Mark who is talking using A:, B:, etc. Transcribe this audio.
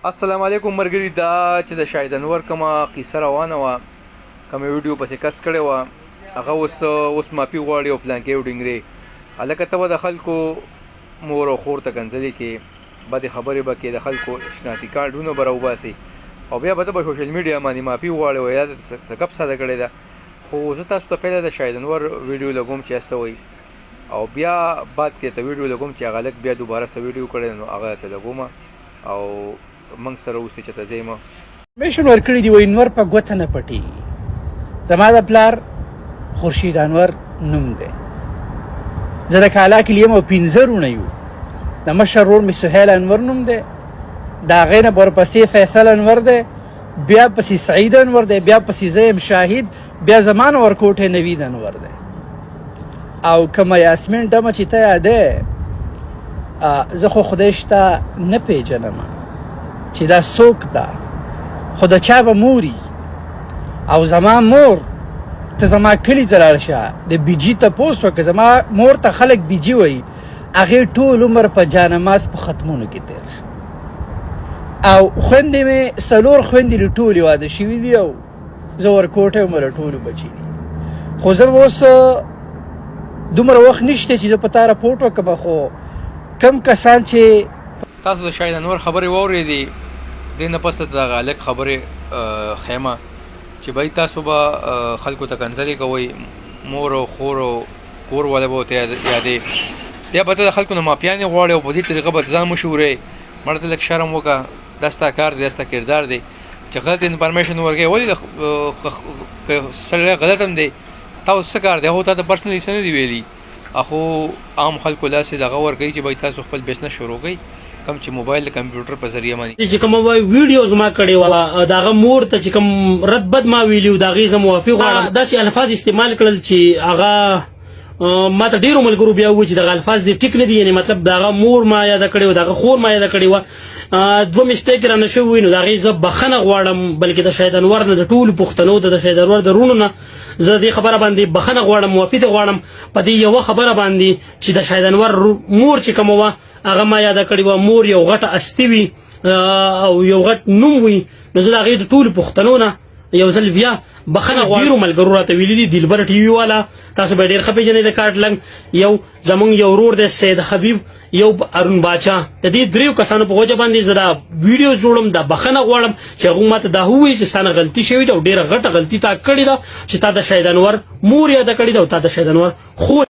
A: السلام علیکم مرګری دا چې د شاهد انور کومه قصه روانه وه کومه ویډیو پسې کس کړې وه هغه اوس معافي غواړي او پلان کې وډینګري هلکه ته به د خلکو مور او خور ته کنځلې کې بدې خبرې به کې د خلکو شناختی کارډونه به راوباسي او بیا به ته به سوشل میډیا باندې معافي غواړې وایي دا څه ګپ ساده کړې ده خو زه تاسو ته پهله د شاهد انور ویډیو لګوم چې څه وایي او بیا بعد کې ته ویډیو لګوم چې هغه لږ بیا دوباره څه ویډیو کړی نو هغه ته لګوم او منګ سره اوسې چې ته ځې ما
B: میشن ورکړي دي وایي انور په ګوته نه پټېږي زما د پلار خورشید انور نوم دی زه د کالا کلي یم او 15 وروڼه یو د مشر ورور مې سهیل انور نوم دی د هغې نه ورپسې فیصل انور دی بیا پسې سعید انور دی بیا پسې زه یم شاهد بیا زما نه ورکوټی نوید انور دی او کومه یاسمین ډمه چې ته یادی زه خو خدای شته نه پیژنم چې دا څوک ده خو د چا به موري او زما مور ته زما کلي ته لاړ شه د بیجي تپوس وکړه زما مور ته خلک بیجي وایي هغې ټول عمر په جانماز په ختمونو کې تېر شه او خویندې مې 4 خویندې له ټولې واده شوي دي او زه ورکوټی یم له ټولو بچي دي خو زه به اوس دومره وخت نشته چې زه په تا راپورټ وکړم خو کم کسان چې
A: تاسو د شاهد انور خبرې واورېدې دې نه پس ته دغه هلک خبرې خیمه چې بهی تاسو به خلکو ته کنځلې کوئ مور او خور او کور والا به ورته یادې بیا به ته د خلکو نه مافیانې غواړې او په دې طریقه به ځان مشهورې مړه ته لږ شرم وکړه دا ستا کار دی دا ستا کردار دی چې غلط انفارمیشن ورکوې ولې که سړی غلط هم دی تاسو څه کار دی هغو تا ته پرسنلي څه نه دي ویلي اخو عام خلکو لاسې دغه ورکوي چې بهی تاسو خپل بزنس شروع کوئ کم چې موبایل د کمپیوټر په ذریعه باندې
C: چې کوم ویډیوز ما کړي ولا داغه مور ته چې کوم رد بد ما ویلیو داغه زه موافق غواړم داسې الفاظ استعمال کړل چې هغه ما ته ډیرو ملګرو بیا و چې دغه الفاظ دي ټیک نه دي یعنی مطلب داغه مور ما یاد کړي و داغه خور ما یاد کړي و دوه میسټیک را نشوي نو داغه زه بخنه غواړم بلکې د شاهد انور نه د ټول پښتنو د شاهد انور د رونو نه زه دې خبره باندې بخنه غواړم موافق غواړم په دې یو خبره باندې چې د شاهد انور مور چې کوم و هغه ما یاد کړی و مور یو غټه استی وي او یو غټ نوم وي نو زه د هغې د ټولو پښتنو نه یو ځل بیا بخنه ډېرو ملګرو راته ویلي دي دلبر ټي وي والا تاسو به ډېر ښه پېژنئ د کارت لنګ یو زمونږ یو ورور دی سید حبیب یو ارون باچا د دې 3 کسانو په وجه باندې زه دا ویډیو جوړم دا بخنه غواړم چې هغوی ما ته دا ووایي چې ستا نه غلطي شوې ده او ډېره غټه غلطي تا کړې ده چې تا د شاهد انور مور یاده کړې ده او تا د شاهد انور خور